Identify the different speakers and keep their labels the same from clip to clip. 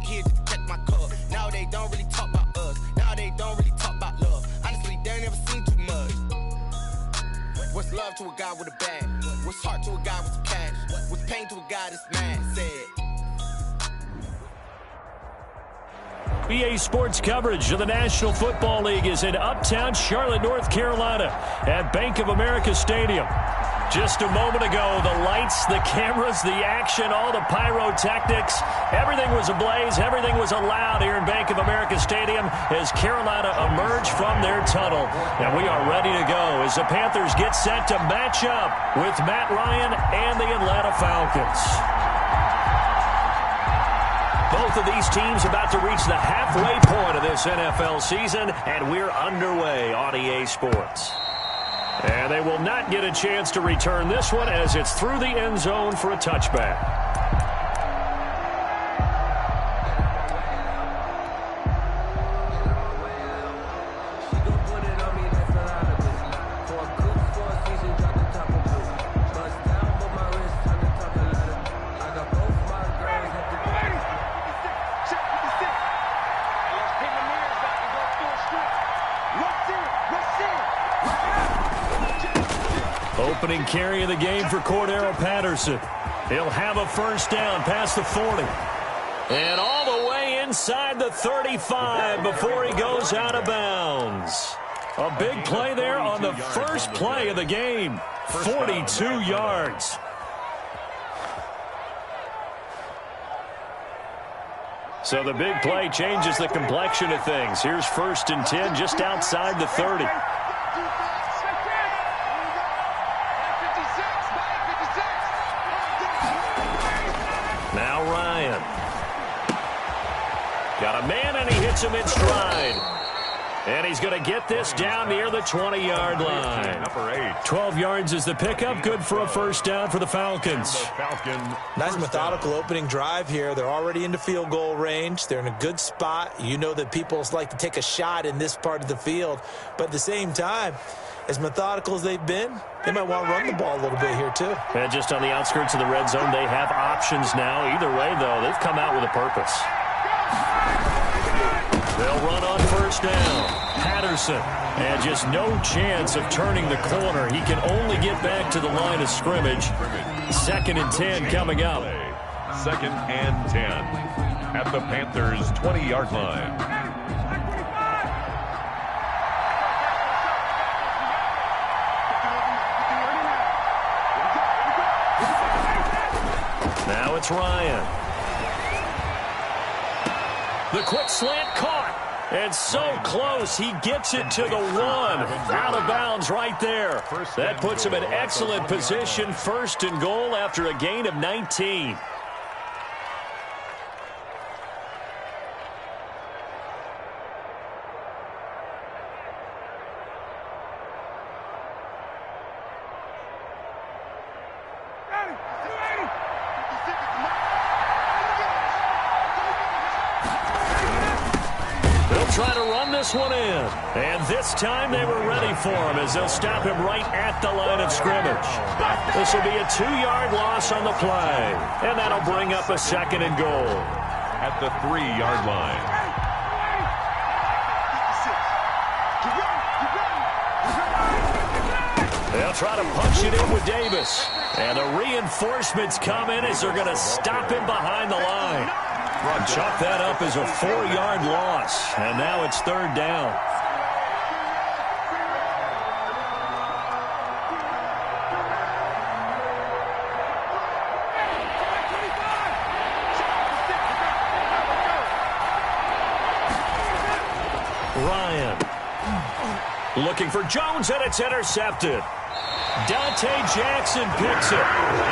Speaker 1: here just to catch my cup. Now they don't really talk about us. Now they don't really talk about love. Honestly, they ain't never seen too much. What's love to a guy with a bag? What's heart to a guy with some cash? What's pain to a guy that's mad? Said.
Speaker 2: EA Sports coverage of the National Football League is in uptown Charlotte, North Carolina at Bank of America Stadium. Just a moment ago, the lights, the cameras, the action, all the pyrotechnics, everything was ablaze, everything was allowed here in Bank of America Stadium as Carolina emerged from their tunnel. And we are ready to go as the Panthers get set to match up with Matt Ryan and the Atlanta Falcons. Both of these teams about to reach the halfway point of this NFL season, and we're underway on EA Sports. And they will not get a chance to return this one as it's through the end zone for a touchback. Opening carry of the game for Cordero Patterson. He'll have a first down past the 40. And all the way inside the 35 before he goes out of bounds. A big play there on the first play of the game. 42 yards. So the big play changes the complexion of things. Here's 1st and 10 just outside the 30. Now Ryan. Got a man, and he hits him in stride. And he's going to get this down near the 20-yard line. 12 yards is the pickup. Good for a first down for the Falcons.
Speaker 3: Nice methodical opening drive here. They're already into field goal range. They're in a good spot. You know that people like to take a shot in this part of the field. But at the same time, as methodical as they've been, they might want to run the ball a little bit here too.
Speaker 2: And just on the outskirts of the red zone, they have options now. Either way, though, they've come out with a purpose. They'll run on first down. Patterson, and just no chance of turning the corner. He can only get back to the line of scrimmage. 2nd and 10 coming up.
Speaker 4: 2nd and 10 at the Panthers' 20-yard line.
Speaker 2: Now it's Ryan. The quick slant caught. And so close, he gets it to the 1. Out of bounds right there. That puts him in excellent position. 1st and goal after a gain of 19. Try to run this one in. And this time they were ready for him as they'll stop him right at the line of scrimmage. This will be a 2-yard loss on the play. And that'll bring up a 2nd and goal.
Speaker 4: At the 3-yard line.
Speaker 2: They'll try to punch it in with Davis. And the reinforcements come in as they're going to stop him behind the line. Chalk that up as a 4-yard loss. And now it's 3rd down. Ryan. Looking for Jones, and it's intercepted. Dante Jackson picks it.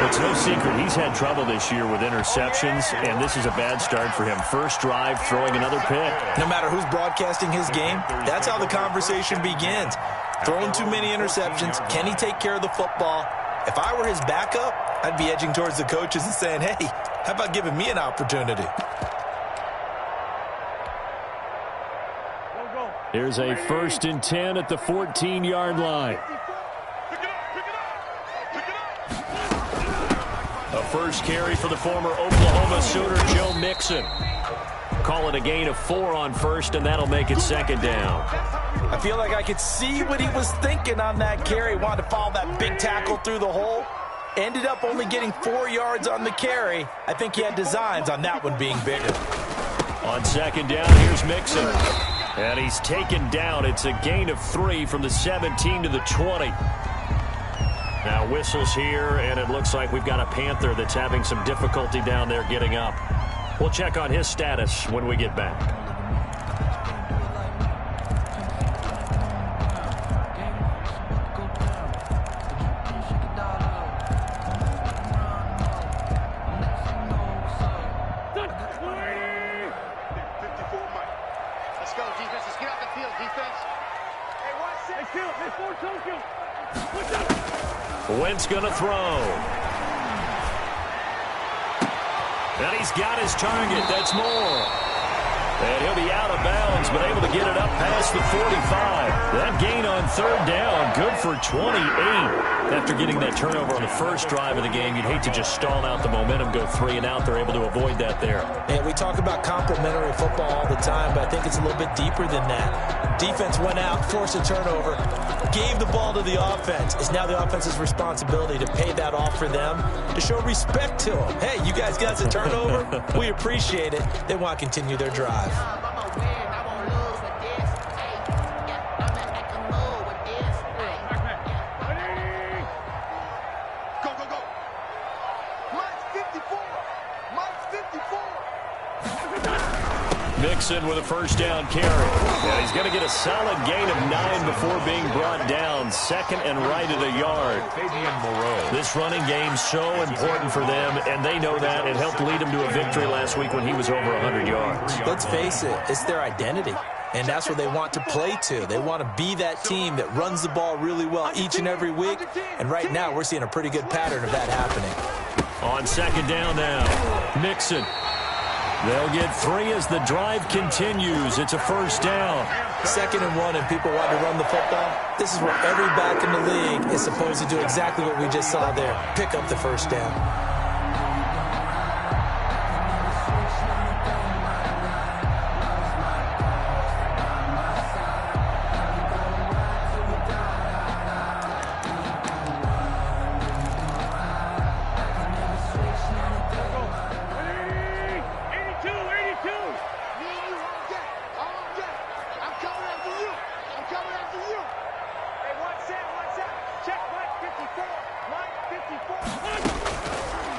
Speaker 2: It's no secret he's had trouble this year with interceptions, and this is a bad start for him. First drive, throwing another pick.
Speaker 3: No matter who's broadcasting his game, that's how the conversation begins. Throwing too many interceptions. Can he take care of the football? If I were his backup, I'd be edging towards the coaches and saying, hey, how about giving me an opportunity?
Speaker 2: Here's a 1st and 10 at the 14-yard line. A first carry for the former Oklahoma Sooner, Joe Mixon. call it a gain of 4 on first, and that'll make it second down.
Speaker 3: I feel like I could see what he was thinking on that carry. Wanted to follow that big tackle through the hole. Ended up only getting 4 yards on the carry. I think he had designs on that one being bigger.
Speaker 2: On second down, here's Mixon. And he's taken down. It's a gain of 3 from the 17 to the 20. Now whistles here, and it looks like we've got a Panther that's having some difficulty down there getting up. We'll check on his status when we get back. Wentz going to throw. And he's got his target. That's Moore. And he'll be out of bounds, but able to get it up past the 45. That gain on third down, good for 28. After getting that turnover on the first drive of the game, you'd hate to just stall out the momentum, go 3 and out. They're able to avoid that there.
Speaker 3: And we talk about complementary football all the time, but I think it's a little bit deeper than that. Defense went out, forced a turnover, gave the ball to the offense. It's now the offense's responsibility to pay that off for them, to show respect to them. Hey, you guys got a turnover? We appreciate it. They want to continue their drive.
Speaker 2: Mixon with a first down carry. Yeah, he's going to get a solid gain of 9 before being brought down. Second and right at a yard. This running game's so important for them, and they know that. It helped lead them to a victory last week when he was over 100 yards.
Speaker 3: Let's face it, it's their identity. And that's what they want to play to. They want to be that team that runs the ball really well each and every week. And right now, we're seeing a pretty good pattern of that happening.
Speaker 2: On second down now, Mixon. They'll get 3 as the drive continues. It's a first down.
Speaker 3: 2nd and 1, and people want to run the football. This is where every back in the league is supposed to do exactly what we just saw there. Pick up the first down.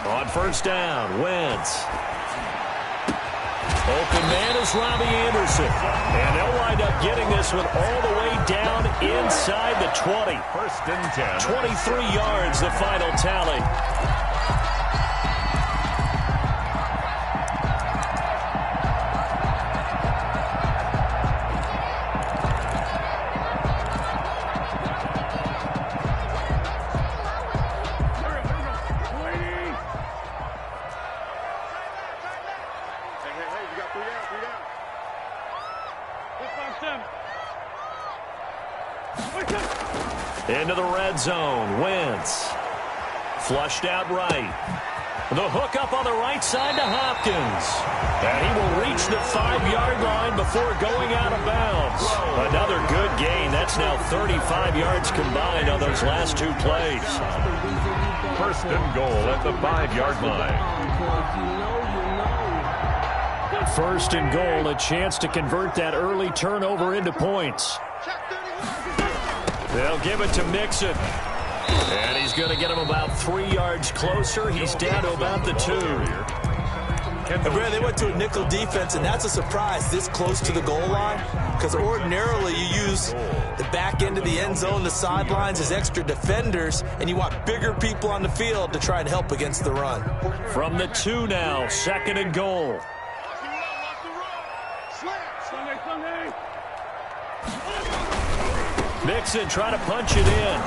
Speaker 2: On first down, Wentz. Open man is Robbie Anderson. And they'll wind up getting this one all the way down inside the 20.
Speaker 4: First and 10.
Speaker 2: 23 yards, the final tally. Into the red zone, Wentz. Flushed out right. The hook up on the right side to Hopkins. And he will reach the 5-yard line before going out of bounds. Another good gain. That's now 35 yards combined on those last 2 plays.
Speaker 4: First and goal at the 5-yard line.
Speaker 2: First and goal, a chance to convert that early turnover into points. They'll give it to Mixon. And he's going to get him about 3 yards closer. He's down to about the 2.
Speaker 3: And Brad, they went to a nickel defense, and that's a surprise this close to the goal line, because ordinarily you use the back end of the end zone, the sidelines as extra defenders, and you want bigger people on the field to try and help against the run.
Speaker 2: From the 2 now, 2nd and goal. Mixon trying to punch it in.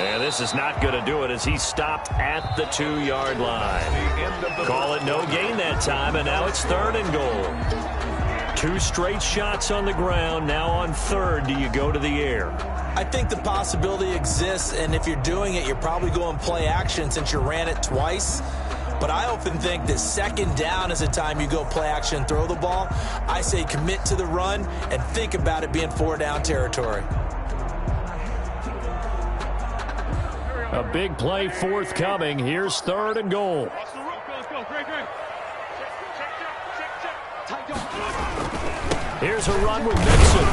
Speaker 2: And this is not going to do it as he stopped at the 2-yard line. Call it no gain that time, and now it's 3rd and goal. 2 straight shots on the ground. Now on 3rd, do you go to the air?
Speaker 3: I think the possibility exists, and if you're doing it, you're probably going play action since you ran it twice. But I often think that second down is a time you go play action and throw the ball. I say commit to the run and think about it being 4-down territory.
Speaker 2: A big play forthcoming. Here's 3rd and goal. Here's a run with Mixon.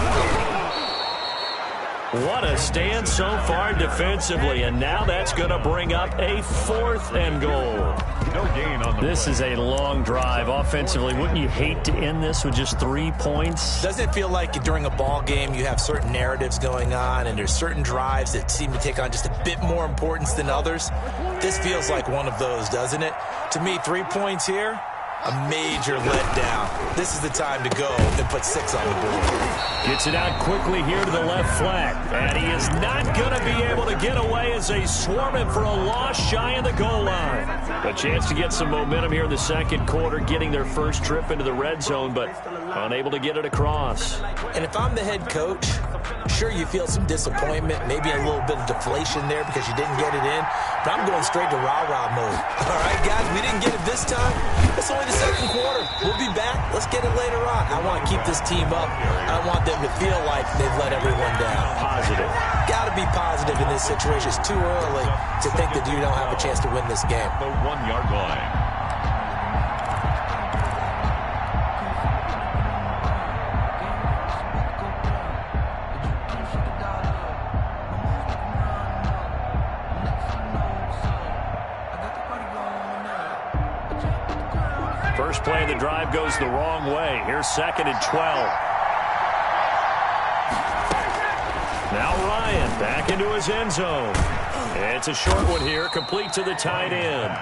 Speaker 2: What a stand so far defensively, and now that's going to bring up a 4th and goal.
Speaker 4: No gain on the
Speaker 2: This
Speaker 4: play.
Speaker 2: is a long drive offensively. Wouldn't you hate to end this with just 3 points?
Speaker 3: Doesn't it feel like during a ball game you have certain narratives going on and there's certain drives that seem to take on just a bit more importance than others? This feels like one of those, doesn't it? To me, 3 points here, a major letdown. This is the time to go and put 6 on the board.
Speaker 2: Gets it out quickly here to the left flat. And he is not going to be able to get away as they swarm him for a loss shy of the goal line. A chance to get some momentum here in the second quarter, getting their first trip into the red zone, but unable to get it across.
Speaker 3: And if I'm the head coach, sure you feel some disappointment, maybe a little bit of deflation there because you didn't get it in, but I'm going straight to rah-rah mode. All right, guys, we didn't get it this time. It's only the second quarter. We'll be back. Let's get it later on. I want to keep this team up. I want them to feel like they've let everyone down.
Speaker 2: Positive.
Speaker 3: Got to be positive in this situation. It's too early to think that you don't have a chance to win this game.
Speaker 4: The 1-yard line.
Speaker 2: First play of the drive goes the wrong way. Here's 2nd and 12. Now Ryan back into his end zone. It's a short one here, complete to the tight end.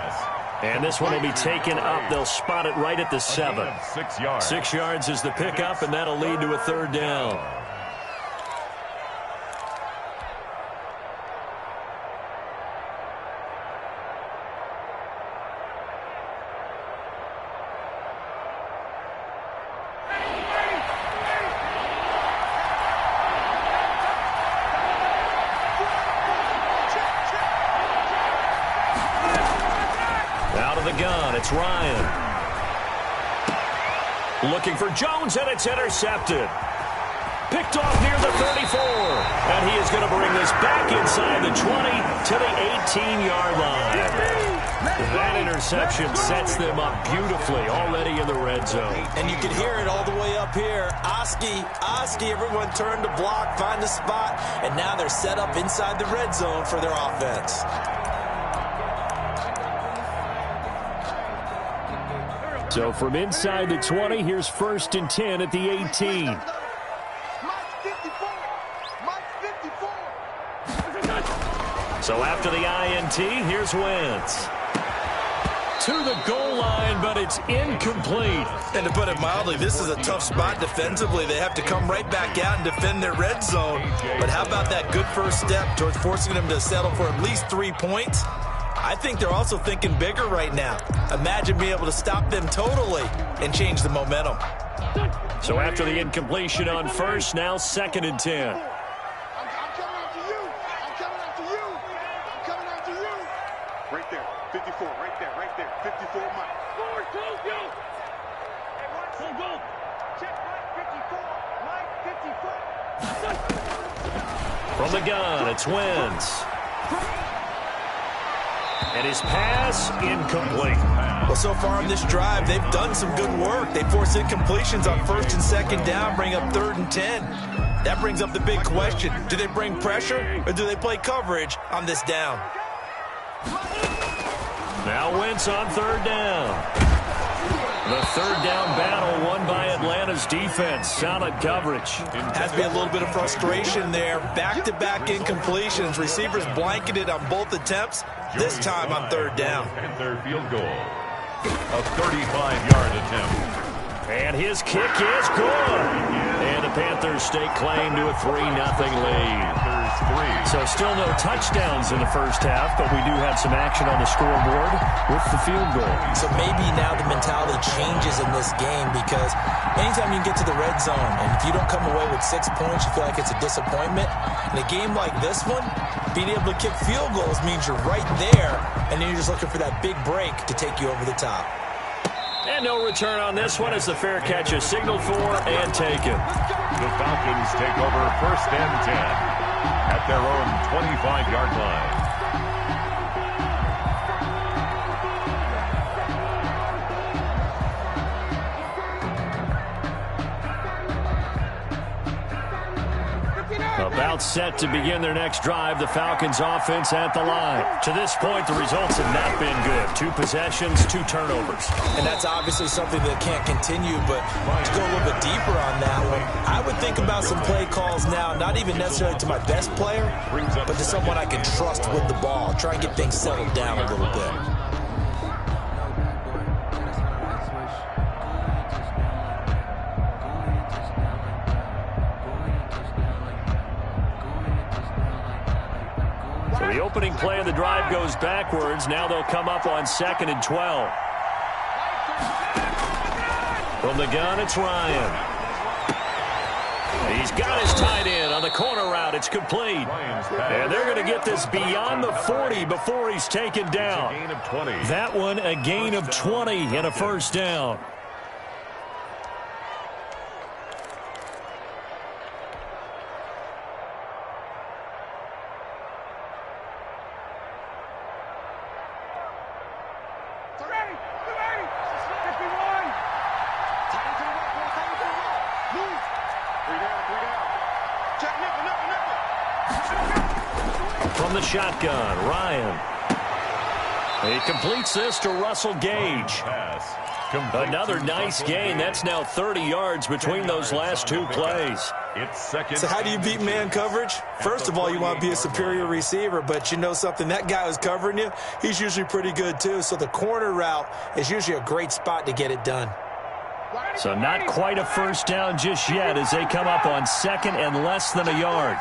Speaker 2: And this one will be taken up. They'll spot it right at the 7.
Speaker 4: 6 yards.
Speaker 2: 6 yards is the pickup, and that'll lead to a 3rd down. It's Ryan. Looking for Jones, and it's intercepted. Picked off near the 34. And he is going to bring this back inside the 20 to the 18-yard line. That interception sets them up beautifully already in the red zone.
Speaker 3: And you can hear it all the way up here. Oski, everyone turned to block, find a spot, and now they're set up inside the red zone for their offense.
Speaker 2: So from inside the 20, here's 1st and 10 at the 18. So after the INT, here's Wentz. To the goal line, but it's incomplete.
Speaker 3: And to put it mildly, this is a tough spot defensively. They have to come right back out and defend their red zone. But how about that good first step towards forcing them to settle for at least 3 points? I think they're also thinking bigger right now. Imagine being able to stop them totally and change the momentum.
Speaker 2: So after the incompletion on 1st, now 2nd and 10.
Speaker 5: I'm coming after you. I'm coming after you. I'm coming after you. Right there. 54. Right there. 54, Mike. Forward, go. Hey, watch. Go. Check Mike 54. Mike 54.
Speaker 2: From the gun, it's Wentz. And his pass incomplete.
Speaker 3: Well, so far on this drive, they've done some good work. They force incompletions on 1st and 2nd down, bring up 3rd and 10. That brings up the big question. Do they bring pressure or do they play coverage on this down?
Speaker 2: Now Wentz on 3rd down. The 3rd down battle won by Atlanta's defense. Solid coverage.
Speaker 3: Has to be a little bit of frustration there. Back-to-back incompletions. Receivers blanketed on both attempts. This time on 3rd down.
Speaker 4: And their field goal. A 35-yard attempt.
Speaker 2: And his kick is good. And the Panthers stake claim to a 3-0 lead. So still no touchdowns in the first half, but we do have some action on the scoreboard with the field goal.
Speaker 3: So maybe now the mentality changes in this game because anytime you can get to the red zone and if you don't come away with 6 points, you feel like it's a disappointment. In a game like this one, being able to kick field goals means you're right there, and then you're just looking for that big break to take you over the top.
Speaker 2: And no return on this one as the fair catch is signaled for and taken.
Speaker 4: The Falcons take over 1st and 10 at their own 25-yard line.
Speaker 2: About set to begin their next drive, the Falcons offense at the line. To this point, the results have not been good. 2 possessions, 2 turnovers.
Speaker 3: And that's obviously something that can't continue, but to go a little bit deeper on that one, I would think about some play calls now, not even necessarily to my best player, but to someone I can trust with the ball. Try and get things settled down a little bit.
Speaker 2: The opening play of the drive goes backwards. Now they'll come up on 2nd and 12. From the gun, it's Ryan. He's got his tight end on the corner route. It's complete. And they're going to get this beyond the 40 before he's taken down. That one, a gain of 20 and a first down. From the shotgun, Ryan. He completes this to Russell Gage. Another nice gain. That's now 30 yards between those last 2 plays.
Speaker 3: So how do you beat man coverage? First of all, you want to be a superior receiver, but you know something, that guy who's covering you, he's usually pretty good too. So the corner route is usually a great spot to get it done.
Speaker 2: So not quite a first down just yet as they come up on 2nd and less than a yard.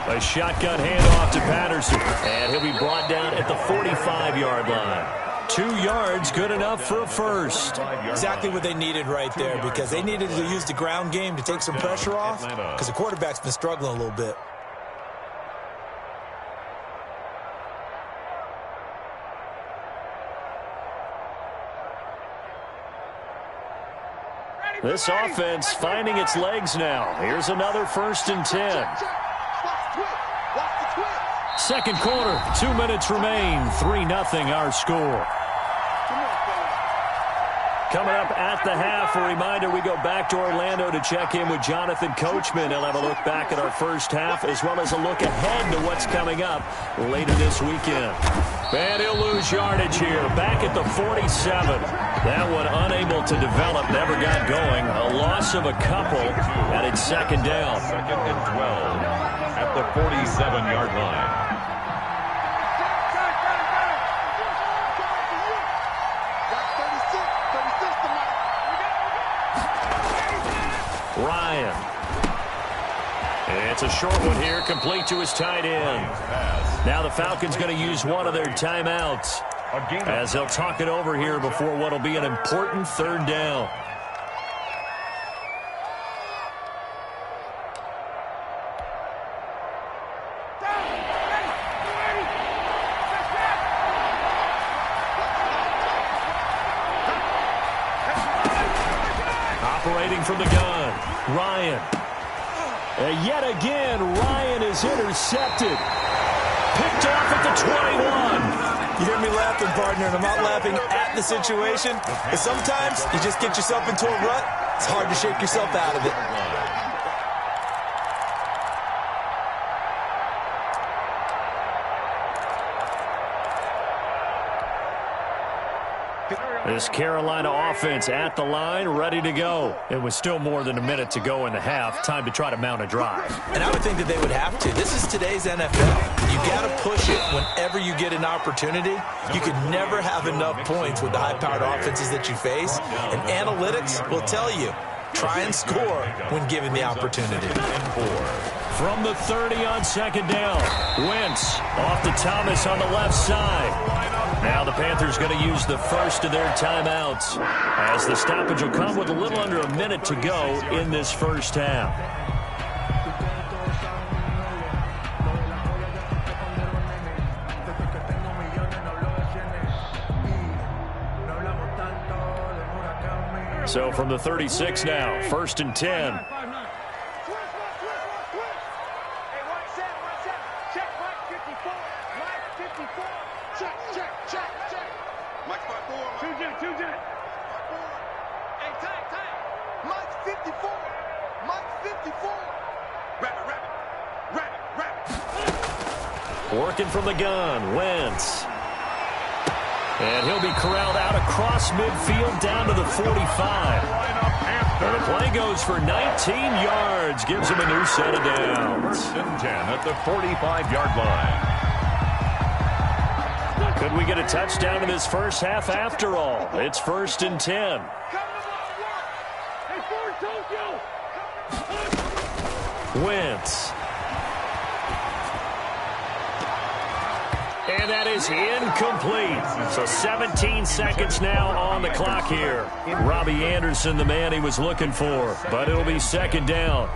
Speaker 2: A shotgun handoff to Patterson, and he'll be brought down at the 45-yard line. 2 yards, good enough for a first.
Speaker 3: Exactly what they needed right there, because they needed to use the ground game to take some pressure off, because the quarterback's been struggling a little bit.
Speaker 2: This offense finding its legs now. Here's another 1st and 10. Second quarter, 2 minutes remain. 3-0 our score. Coming up at the half, a reminder, we go back to Orlando to check in with Jonathan Coachman. He'll have a look back at our first half as well as a look ahead to what's coming up later this weekend. And he'll lose yardage here, back at the 47. That one unable to develop, never got going. A loss of a couple, and it's 2nd down.
Speaker 4: 2nd and 12 at the 47-yard line.
Speaker 2: Ryan. It's a short one here, complete to his tight end. Now the Falcons going to use one of their timeouts as they'll talk it over here before what will be an important 3rd down. Operating from the gun, Ryan. Yet again, Ryan is intercepted. Picked off at the 21.
Speaker 3: You hear me laughing, partner, and I'm not laughing at the situation. But sometimes you just get yourself into a rut. It's hard to shake yourself out of it.
Speaker 2: This Carolina offense at the line, ready to go. It was still more than a minute to go in the half. Time to try to mount a drive.
Speaker 3: And I would think that they would have to. This is today's NFL. You got to push it whenever you get an opportunity. You can never have enough points with the high-powered offenses that you face. And analytics will tell you, try and score when given the opportunity.
Speaker 2: From the 30 on 2nd down, Wentz off to Thomas on the left side. Now the Panthers going to use the first of their timeouts as the stoppage will come with a little under a minute to go in this first half. So from the 36 now, 1st and 10. Working from the gun, Wentz. And he'll be corralled out across midfield down to the 45. And the play goes for 19 yards. Gives him a new set of downs.
Speaker 4: 1st and 10 at the 45-yard line.
Speaker 2: Could we get a touchdown in this first half after all? It's 1st and 10. Wentz. And that is incomplete. So 17 seconds now on the clock here. Robbie Anderson, the man he was looking for. But it'll be 2nd down.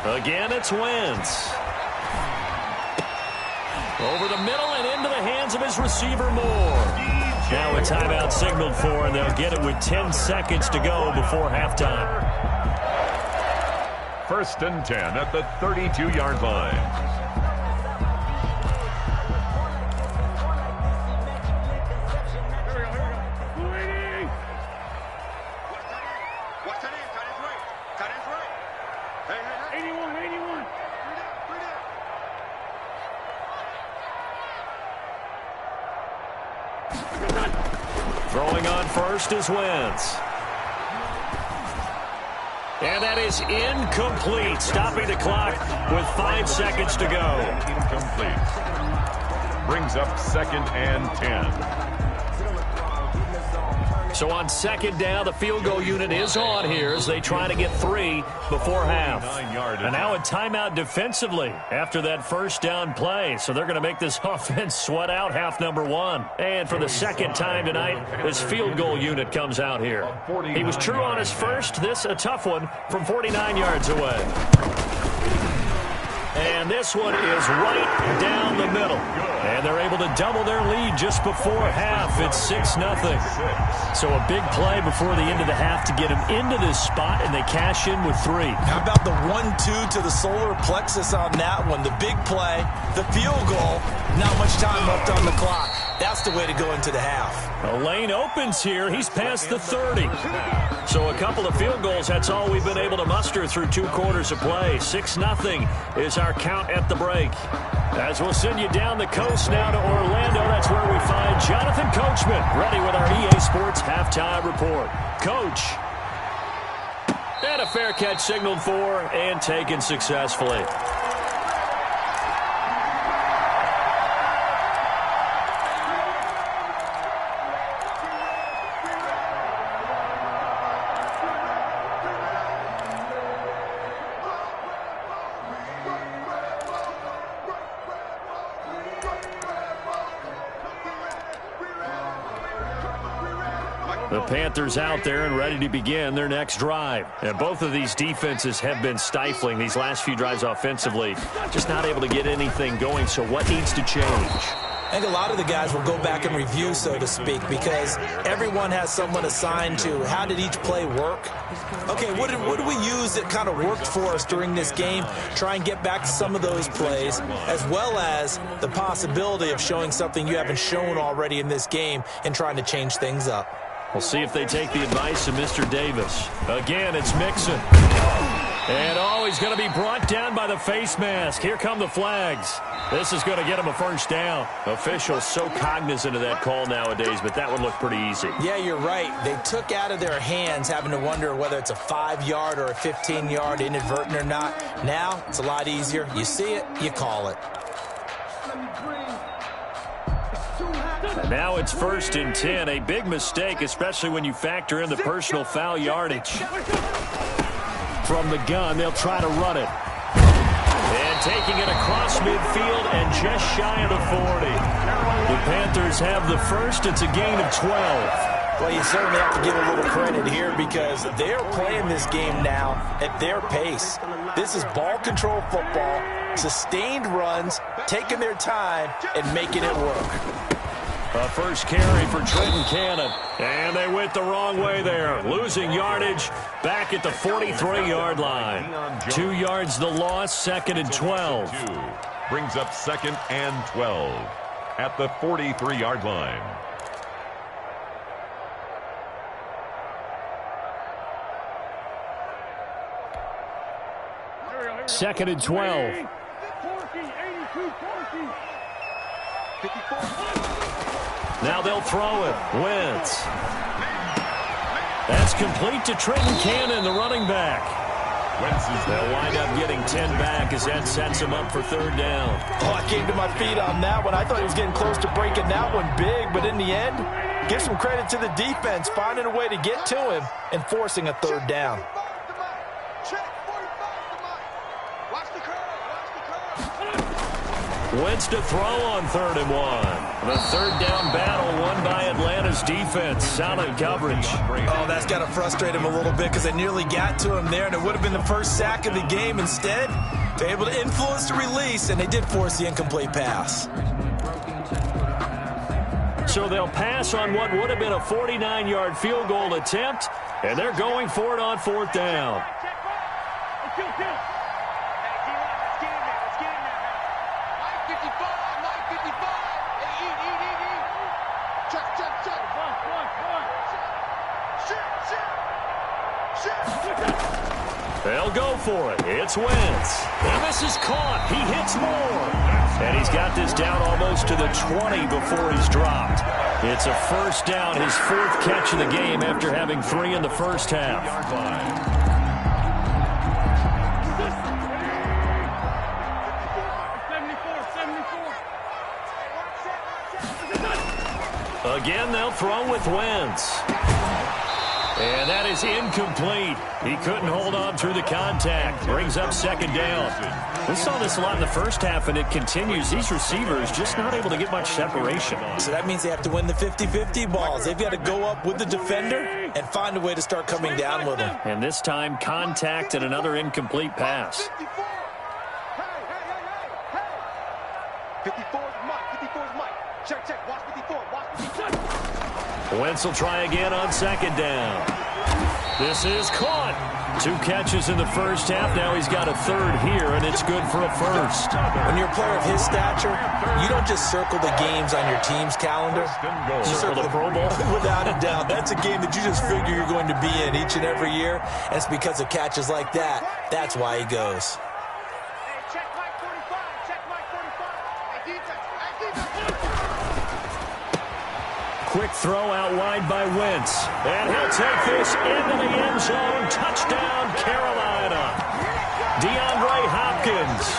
Speaker 2: Again, it's Wentz. Over the middle and into the hands of his receiver, Moore. Now a timeout signaled for, and they'll get it with 10 seconds to go before halftime.
Speaker 4: 1st and 10 at the 32-yard line.
Speaker 2: Throwing on first is Wentz. And that is incomplete, stopping the clock with 5 seconds to go.
Speaker 4: Incomplete. Brings up 2nd and 10.
Speaker 2: So on 2nd down, the field goal unit is on here as they try to get 3 before half. And now a timeout defensively after that 1st down play. So they're going to make this offense sweat out half number 1. And for the 2nd time tonight, this field goal unit comes out here. He was true on his first. This a tough one from 49 yards away. And this one is right down the middle. And they're able to double their lead just before half. It's 6-0. So a big play before the end of the half to get them into this spot, and they cash in with 3.
Speaker 3: How about the 1-2 to the solar plexus on that one? The big play, the field goal, not much time left on the clock. That's the way to go into the half.
Speaker 2: A lane opens here. He's past the 30. So a couple of field goals, that's all we've been able to muster through 2 quarters of play. 6-0 is our count at the break. As we'll send you down the coast now to Orlando, that's where we find Jonathan Coachman, ready with our EA Sports halftime report. Coach. And a fair catch signaled for and taken successfully. The Panthers out there and ready to begin their next drive. And both of these defenses have been stifling these last few drives offensively. Just not able to get anything going, so what needs to change?
Speaker 3: I think a lot of the guys will go back and review, so to speak, because everyone has someone assigned to how did each play work. Okay, what did we use that kind of worked for us during this game? Try and get back to some of those plays, as well as the possibility of showing something you haven't shown already in this game and trying to change things up.
Speaker 2: We'll see if they take the advice of Mr. Davis. Again, it's Mixon. And, he's going to be brought down by the face mask. Here come the flags. This is going to get him a 1st down. Officials so cognizant of that call nowadays, but that would look pretty easy.
Speaker 3: Yeah, you're right. They took out of their hands having to wonder whether it's a 5-yard or a 15-yard inadvertent or not. Now, it's a lot easier. You see it, you call it.
Speaker 2: Now it's 1st and 10. A big mistake, especially when you factor in the personal foul yardage. From the gun, they'll try to run it. And taking it across midfield and just shy of the 40. The Panthers have the first. It's a gain of 12.
Speaker 3: Well, you certainly have to give a little credit here because they're playing this game now at their pace. This is ball control football, sustained runs, taking their time, and making it work.
Speaker 2: A first carry for Trenton Cannon. And they went the wrong way there. Losing yardage back at the 43-yard line. 2 yards the loss, 2nd and 12.
Speaker 4: Brings up 2nd and 12 at the 43-yard line.
Speaker 2: Second and 12. Now they'll throw it. Wentz. That's complete to Trenton Cannon, the running back. They'll wind up getting 10 back as that sets him up for 3rd down.
Speaker 3: Oh, I came to my feet on that one. I thought he was getting close to breaking that one big, but in the end, give some credit to the defense, finding a way to get to him and forcing a 3rd down.
Speaker 2: Wentz to throw on 3rd and 1. The 3rd down battle won by Atlanta's defense. Solid coverage.
Speaker 3: Oh, that's got to frustrate him a little bit because they nearly got to him there, and it would have been the first sack of the game. Instead, they're able to influence the release, and they did force the incomplete pass.
Speaker 2: So they'll pass on what would have been a 49-yard field goal attempt, and they're going for it on 4th down. They'll go for it. It's Wentz. And this is caught. He hits more. And he's got this down almost to the 20 before he's dropped. It's a 1st down, his 4th catch of the game after having 3 in the first half. Again, they'll throw with Wentz. And that is incomplete. He couldn't hold on through the contact. Brings up 2nd down. We saw this a lot in the first half, and it continues. These receivers just not able to get much separation.
Speaker 3: So that means they have to win the 50-50 balls. They've got to go up with the defender and find a way to start coming down with him.
Speaker 2: And this time, contact and another incomplete pass.
Speaker 5: 54 is Mike. 54 is Mike. Check. Watch 54. Watch 54.
Speaker 2: Wentz will try again on 2nd down. This is caught. 2 catches in the first half. Now he's got a 3rd here, and it's good for a 1st.
Speaker 3: When you're a player of his stature, you don't just circle the games on your team's calendar.
Speaker 2: You circle the Pro Bowl.
Speaker 3: Without a doubt. That's a game that you just figure you're going to be in each and every year. And it's because of catches like that. That's why he goes.
Speaker 5: Check Mike 45. Check Mike 45. Hey, defense.
Speaker 2: Quick throw out wide by Wentz. And he'll take this into the end zone. Touchdown, Carolina. DeAndre Hopkins,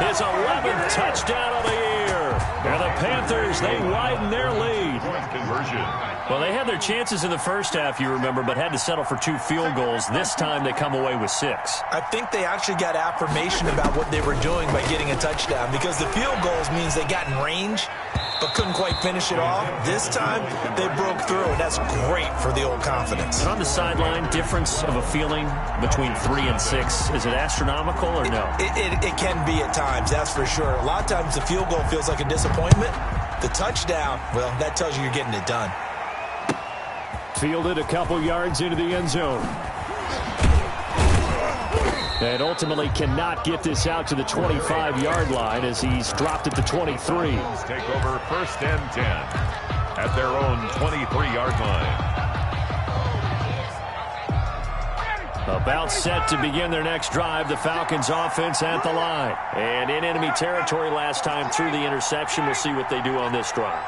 Speaker 2: his 11th touchdown of the year. And the Panthers, they widen their lead.
Speaker 4: Conversion.
Speaker 2: Well, they had their chances in the first half, you remember, but had to settle for 2 field goals. This time they come away with 6.
Speaker 3: I think they actually got affirmation about what they were doing by getting a touchdown because the field goals means they got in range but couldn't quite finish it off. This time, they broke through, and that's great for the old confidence.
Speaker 2: And on the sideline, difference of a feeling between 3 and 6, is it astronomical or no?
Speaker 3: It can be at times, that's for sure. A lot of times the field goal feels like a disappointment. The touchdown, well, that tells you you're getting it done.
Speaker 2: Fielded a couple yards into the end zone. And ultimately cannot get this out to the 25-yard line as he's dropped at the 23.
Speaker 4: Take over 1st and 10 at their own 23-yard line.
Speaker 2: About set to begin their next drive, the Falcons offense at the line. And in enemy territory last time through the interception. We'll see what they do on this drive.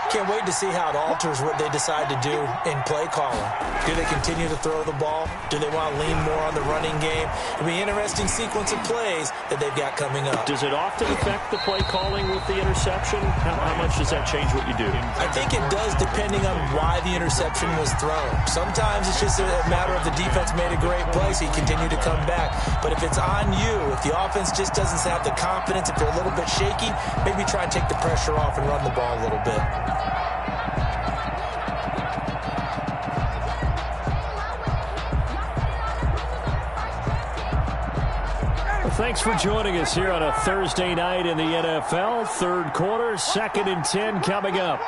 Speaker 3: Can't wait to see how it alters what they decide to do in play calling. Do they continue to throw the ball? Do they want to lean more on the running game? It'll be an interesting sequence of plays that they've got coming up.
Speaker 2: Does it often affect the play calling with the interception? How much does that change what you do?
Speaker 3: I think it does, depending on why the interception was thrown. Sometimes it's just a matter of the defense made a great play, so you continue to come back. But if it's on you, if the offense just doesn't have the confidence, if they're a little bit shaky, maybe try and take the pressure off and run the ball a little bit.
Speaker 2: Thanks for joining us here on a Thursday night in the NFL. Third quarter, 2nd and 10 coming up.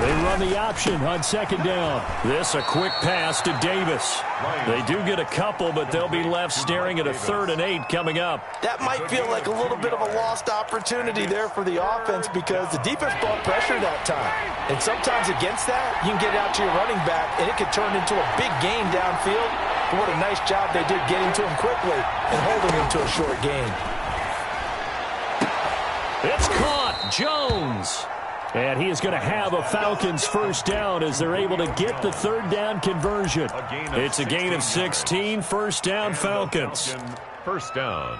Speaker 2: They run the option on 2nd down. This a quick pass to Davis. They do get a couple, but they'll be left staring at a 3rd and 8 coming up.
Speaker 3: That might feel like a little bit of a lost opportunity there for the offense because the defense brought pressure that time. And sometimes against that, you can get out to your running back, and it could turn into a big gain downfield. But what a nice job they did getting to him quickly and holding him to a short gain.
Speaker 2: It's caught. Jones. And he is going to have a Falcons first down as they're able to get the 3rd down conversion. It's a gain of 16, first down Falcons.
Speaker 4: First down.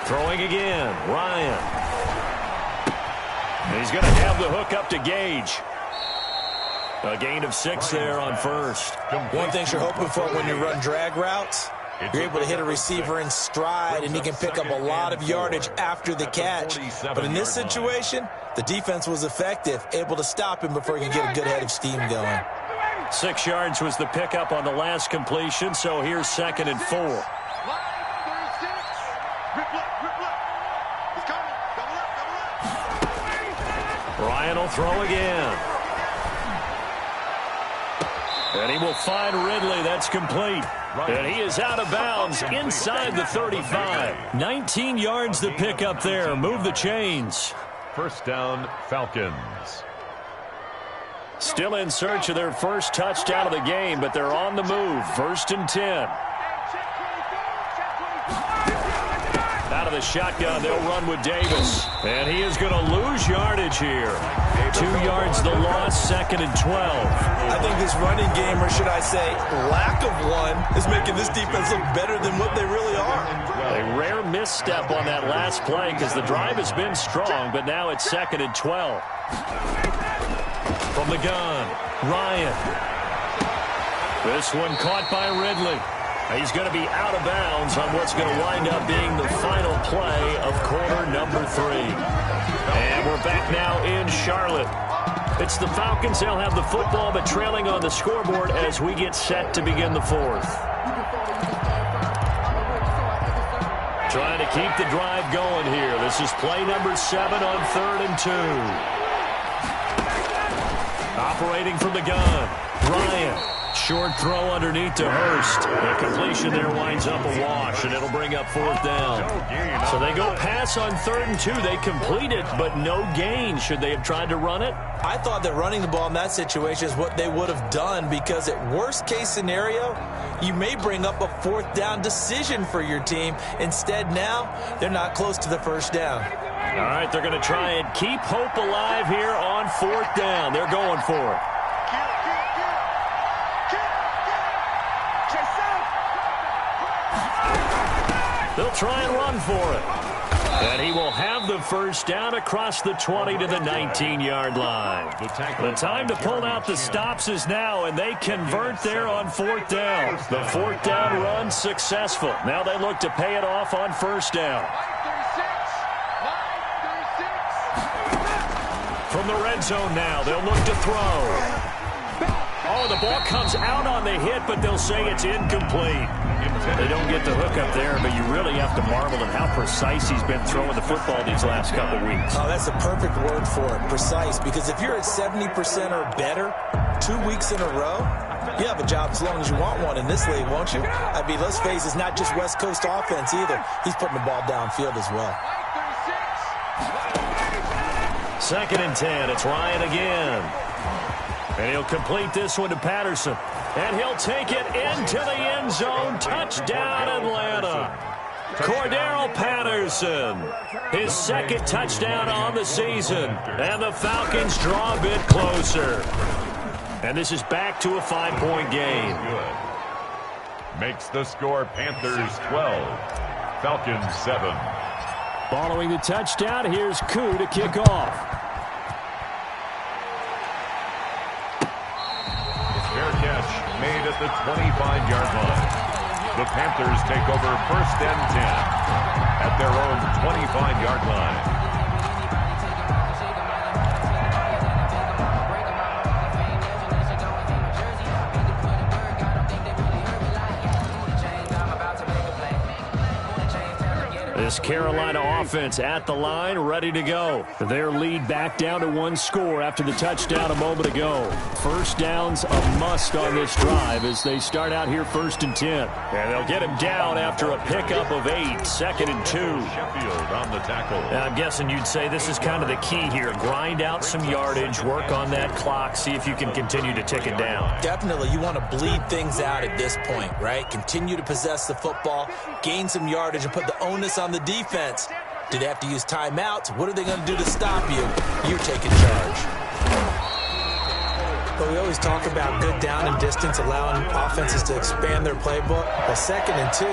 Speaker 2: Throwing again, Ryan. And he's going to have the hook up to Gage. A gain of 6 there on first.
Speaker 3: One thing you're hoping for when you run drag routes, you're able to hit a receiver in stride, and he can pick up a lot of yardage after the catch. But in this situation, the defense was effective, able to stop him before he could get a good head of steam going.
Speaker 2: 6 yards was the pickup on the last completion, so here's 2nd and 4. Ryan will throw again. And he will find Ridley. That's complete. And he is out of bounds inside the 35. 19 yards to pick up there. Move the chains.
Speaker 4: First down, Falcons.
Speaker 2: Still in search of their first touchdown of the game, but they're on the move. 1st and 10. Out of the shotgun, they'll run with Davis. And he is going to lose yardage here. 2 yards the loss, 2nd and 12.
Speaker 3: I think this running game, or should I say lack of one, is making this defense look better than what they really are.
Speaker 2: A rare misstep on that last play because the drive has been strong, but now it's 2nd and 12. From the gun, Ryan. This one caught by Ridley. He's going to be out of bounds on what's going to wind up being the final play of quarter number 3. And we're back now in Charlotte. It's the Falcons. They'll have the football, but trailing on the scoreboard as we get set to begin the 4th. Trying to keep the drive going here. This is play number 7 on 3rd and 2. Operating from the gun, Ryan. Short throw underneath to Hurst. The completion there winds up a wash, and it'll bring up 4th down. So they go pass on 3rd and 2. They complete it, but no gain. Should they have tried to run it?
Speaker 3: I thought that running the ball in that situation is what they would have done because at worst case scenario, you may bring up a 4th down decision for your team. Instead now, they're not close to the first down.
Speaker 2: All right, they're going to try and keep hope alive here on 4th down. They're going for it. They'll try and run for it. And he will have the first down across the 20 to the 19-yard line. The time to pull out the stops is now, and they convert there on 4th down. The 4th down run successful. Now they look to pay it off on 1st down. From the red zone now, they'll look to throw. Oh, the ball comes out on the hit, but they'll say it's incomplete. They don't get the hook up there, but you really have to marvel at how precise he's been throwing the football these last couple weeks.
Speaker 3: Oh, that's the perfect word for it, precise, because if you're at 70% or better 2 weeks in a row, you have a job as long as you want one in this league, won't you? I mean, let's face it, it's not just West Coast offense either. He's putting the ball downfield as well.
Speaker 2: 2nd and 10, it's Ryan again. And he'll complete this one to Patterson. And he'll take it into the end zone. Touchdown, Atlanta. Cordero Patterson, his second touchdown on the season. And the Falcons draw a bit closer. And this is back to a 5-point game.
Speaker 4: Good. Makes the score Panthers 12, Falcons 7.
Speaker 2: Following the touchdown, here's Koo to kick off.
Speaker 4: Fair catch made at the 25-yard line. The Panthers take over 1st and 10 at their own 25-yard line.
Speaker 2: This Carolina offense at the line, ready to go. Their lead back down to 1 score after the touchdown a moment ago. First down's a must on this drive as they start out here 1st and 10. And they'll get him down after a pickup of 8, 2nd and 2.
Speaker 4: Sheffield on the tackle.
Speaker 2: I'm guessing you'd say this is kind of the key here. Grind out some yardage, work on that clock, see if you can continue to tick it down.
Speaker 3: Definitely, you want to bleed things out at this point, right? Continue to possess the football, gain some yardage, and put the onus on the defense. Do they have to use timeouts? What are they going to do to stop you? You're taking charge. But we always talk about good down and distance, allowing offenses to expand their playbook. Well, 2nd and 2,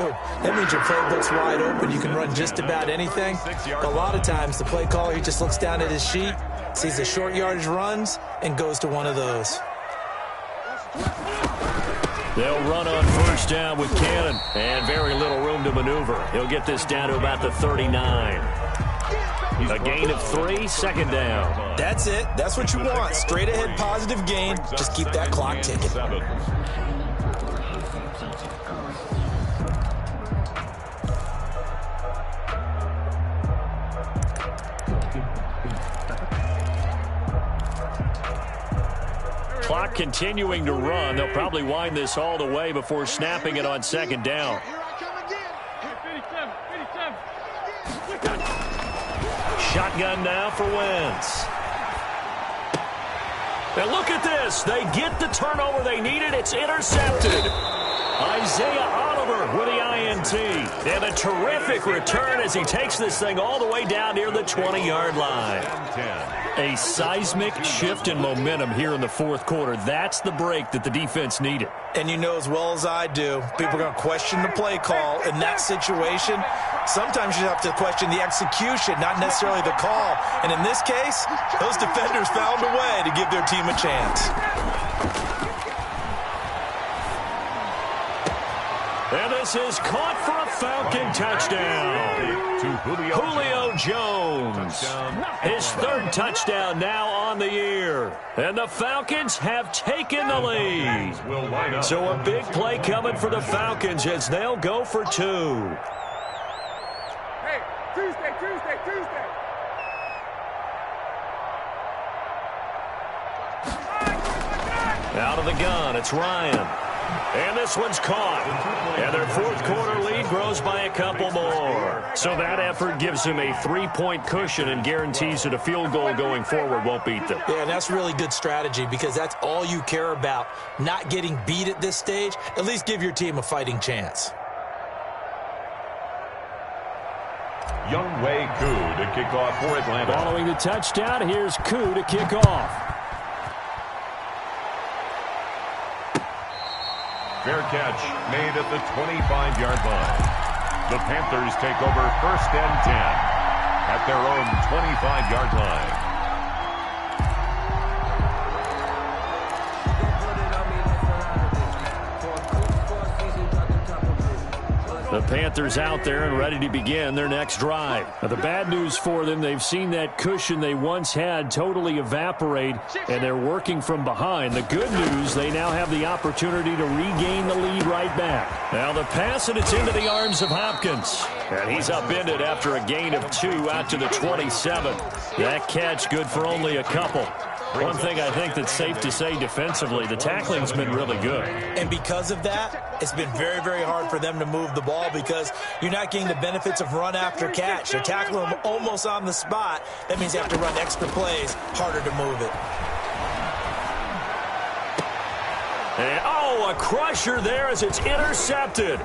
Speaker 3: that means your playbook's wide open. You can run just about anything. But a lot of times, the play caller, he just looks down at his sheet, sees the short yardage runs, and goes to one of those.
Speaker 2: They'll run on 1st down with Cannon, and very little room to maneuver. He'll get this down to about the 39. A gain of 3, 2nd down.
Speaker 3: That's it. That's what you want. Straight ahead positive gain. Just keep that clock ticking.
Speaker 2: Clock continuing to run. They'll probably wind this all the way before snapping it on 2nd down. Shotgun now for Wentz. And look at this. They get the turnover they needed. It's intercepted. Isaiah Oliver with the INT. And a terrific return as he takes this thing all the way down near the 20-yard line. A seismic shift in momentum here in the 4th quarter. That's the break that the defense needed.
Speaker 3: And you know as well as I do, people are going to question the play call in that situation. Sometimes you have to question the execution, not necessarily the call. And in this case, those defenders found a way to give their team a chance.
Speaker 2: And this is caught for a Falcon touchdown.
Speaker 4: To
Speaker 2: Julio Jones. His 3rd touchdown now on the year. And the Falcons have taken the lead. So a big play coming for the Falcons as they'll go for 2.
Speaker 5: Hey, Tuesday.
Speaker 2: Out of the gun, it's Ryan. And this one's caught. And their 4th quarter lead grows by a couple more. So that effort gives them a 3-point cushion and guarantees that a field goal going forward won't beat them.
Speaker 3: Yeah, and that's really good strategy because that's all you care about. Not getting beat at this stage. At least give your team a fighting chance.
Speaker 4: Younghoe Koo to kick off for Atlanta.
Speaker 2: Following the touchdown, here's Koo to kick off.
Speaker 4: Fair catch made at the 25-yard line. The Panthers take over 1st and 10 at their own 25-yard line.
Speaker 2: The Panthers out there and ready to begin their next drive. Now, the bad news for them, they've seen that cushion they once had totally evaporate, and they're working from behind. The good news, they now have the opportunity to regain the lead right back. Now the pass, and it's into the arms of Hopkins. And he's upended after a gain of 2 out to the 27. That catch good for only a couple. One thing I think that's safe to say defensively, the tackling's been really good.
Speaker 3: And because of that, it's been very, very hard for them to move the ball because you're not getting the benefits of run after catch. They're tackling them almost on the spot. That means you have to run extra plays, harder to move it.
Speaker 2: And, oh, a crusher there as it's intercepted.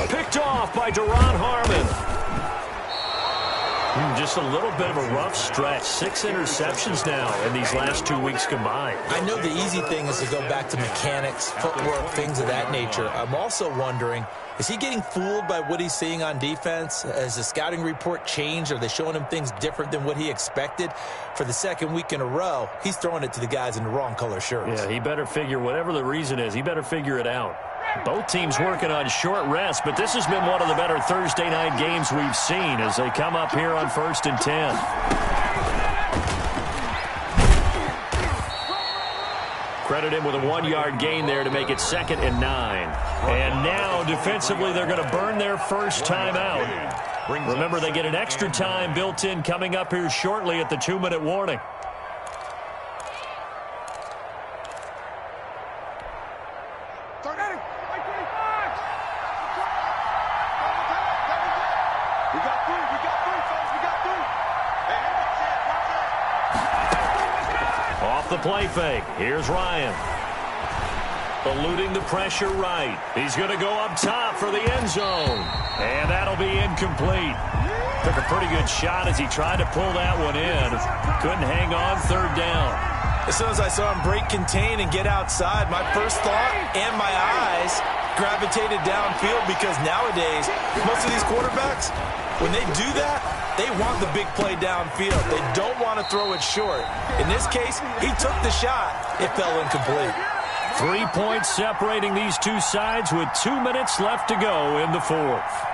Speaker 2: Picked off by Deron Harmon. Just a little bit of a rough stretch. 6 interceptions now in these last 2 weeks combined.
Speaker 3: I know the easy thing is to go back to mechanics, footwork, things of that nature. I'm also wondering, is he getting fooled by what he's seeing on defense? Has the scouting report changed? Are they showing him things different than what he expected? For the second week in a row, he's throwing it to the guys in the wrong color shirts.
Speaker 2: Yeah, he better figure, whatever the reason is, he better figure it out. Both teams working on short rest, but this has been one of the better Thursday night games we've seen as they come up here on 1st and 10. Credit him with a 1-yard gain there to make it 2nd and 9. And now, defensively, they're going to burn their first time out. Remember, they get an extra time built in coming up here shortly at the 2-minute warning. The play fake. Here's Ryan. Eluding the pressure right. He's going to go up top for the end zone. And that'll be incomplete. Took a pretty good shot as he tried to pull that one in. Couldn't hang on 3rd down.
Speaker 3: As soon as I saw him break contain and get outside, my first thought and my eyes gravitated downfield because nowadays, most of these quarterbacks, when they do that, they want the big play downfield. They don't want to throw it short. In this case, he took the shot. It fell incomplete.
Speaker 2: 3 points separating these two sides with 2 minutes left to go in the 4th.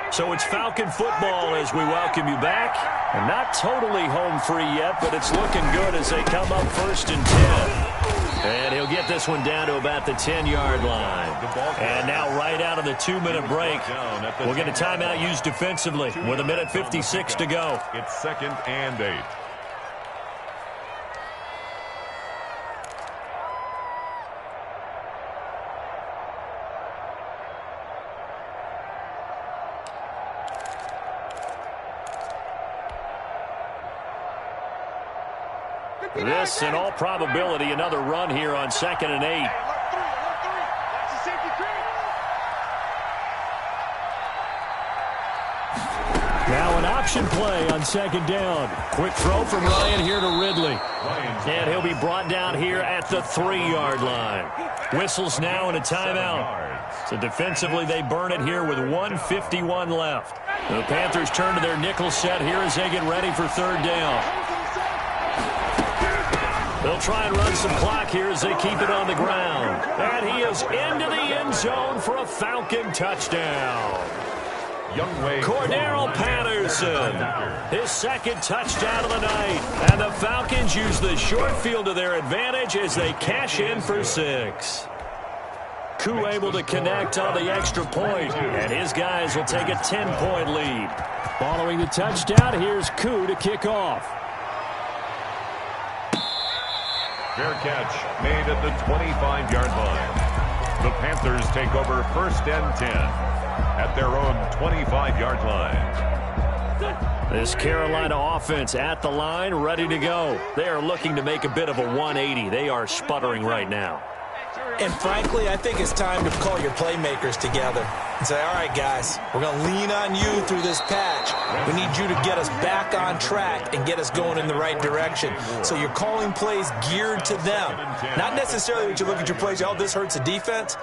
Speaker 2: So it's Falcon football as we welcome you back. And not totally home free yet, but it's looking good as they come up 1st and 10. And he'll get this one down to about the 10-yard line. And now right out of the 2-minute break, we'll get a timeout used defensively with 1:56 to go.
Speaker 4: It's 2nd and 8.
Speaker 2: This, in all probability, another run here on 2nd and 8. Now an option play on 2nd down. Quick throw from Ryan here to Ridley. And he'll be brought down here at the 3-yard line. Whistles now and a timeout. So defensively, they burn it here with 1:51 left. The Panthers turn to their nickel set here as they get ready for 3rd down. They'll try and run some clock here as they keep it on the ground. And he is into the end zone for a Falcon touchdown. Cordero Patterson, his 2nd touchdown of the night. And the Falcons use the short field to their advantage as they cash in for 6. Koo able to connect on the extra point, and his guys will take a 10-point lead. Following the touchdown, here's Koo to kick off.
Speaker 4: Fair catch made at the 25-yard line. The Panthers take over 1st and 10 at their own 25-yard line.
Speaker 2: This Carolina offense at the line, ready to go. They are looking to make a bit of a 180. They are sputtering right now.
Speaker 3: And frankly, I think it's time to call your playmakers together and say, all right, guys, we're going to lean on you through this patch. We need you to get us back on track and get us going in the right direction. So you're calling plays geared to them. Not necessarily that you look at your plays, oh, this hurts the defense.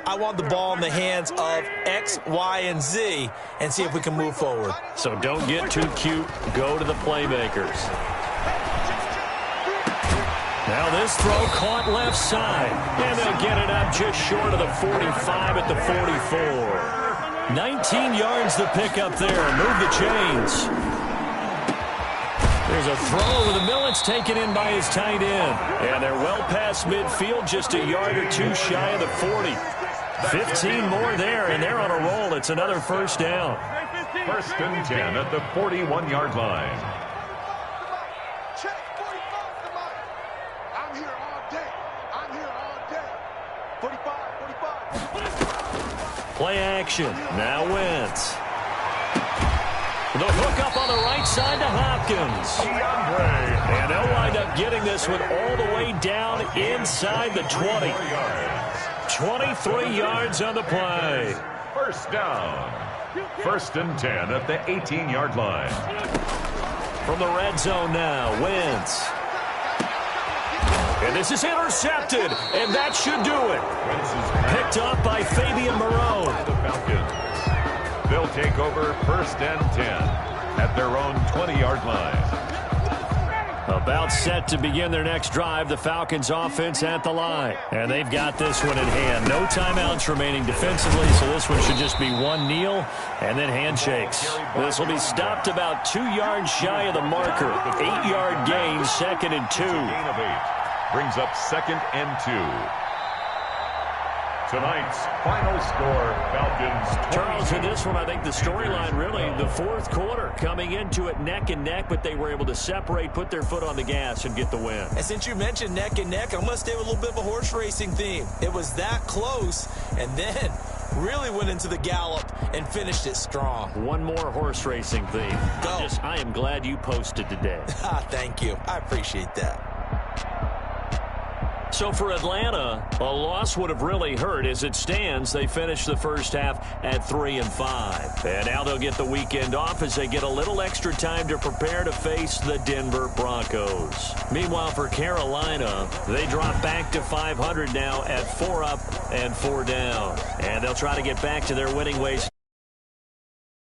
Speaker 3: I want the ball in the hands of X, Y, and Z and see if we can move forward.
Speaker 2: So don't get too cute. Go to the playmakers. Now this throw caught left side. And they'll get it up just short of the 45 at the 44. 19 yards to pick up there. Move the chains. There's a throw over the middle. It's taken in by his tight end. And they're well past midfield, just a yard or two shy of the 40. 15 more there, and they're on a roll. It's another 1st down.
Speaker 4: 1st and 10 at the 41-yard line.
Speaker 5: Check 45 to Mike. I'm here all day. I'm here all day. 45, 45.
Speaker 2: Play action. Now Wentz. The hook up on the right side to Hopkins. And they'll wind up getting this one all the way down inside the 20. 23 yards on the play.
Speaker 4: First down. 1st and 10 at the 18-yard line.
Speaker 2: From the red zone now, Wentz. And this is intercepted, and that should do it. Picked up by Fabian Moreau.
Speaker 4: The Falcons. They'll take over 1st and 10 at their own 20-yard line.
Speaker 2: About set to begin their next drive, the Falcons offense at the line. And they've got this one in hand. No timeouts remaining defensively, so this one should just be one kneel and then handshakes. This will be stopped about 2 yards shy of the marker. 8-yard gain, 2nd and 2.
Speaker 4: Gain of 8 brings up 2nd and 2. Tonight's final score, Falcons 22.
Speaker 2: Charles, in this one, I think the storyline really, the 4th quarter, coming into it neck and neck, but they were able to separate, put their foot on the gas, and get the win.
Speaker 3: And since you mentioned neck and neck, I'm going to stay with a little bit of a horse racing theme. It was that close, and then really went into the gallop and finished it strong.
Speaker 2: One more horse racing theme.
Speaker 3: Go.
Speaker 2: I am glad you posted today.
Speaker 3: Thank you. I appreciate that.
Speaker 2: So for Atlanta, a loss would have really hurt. As it stands, they finished the first half at 3-5. And now they'll get the weekend off as they get a little extra time to prepare to face the Denver Broncos. Meanwhile, for Carolina, they drop back to 500 now at 4 up and 4 down. And they'll try to get back to their winning ways.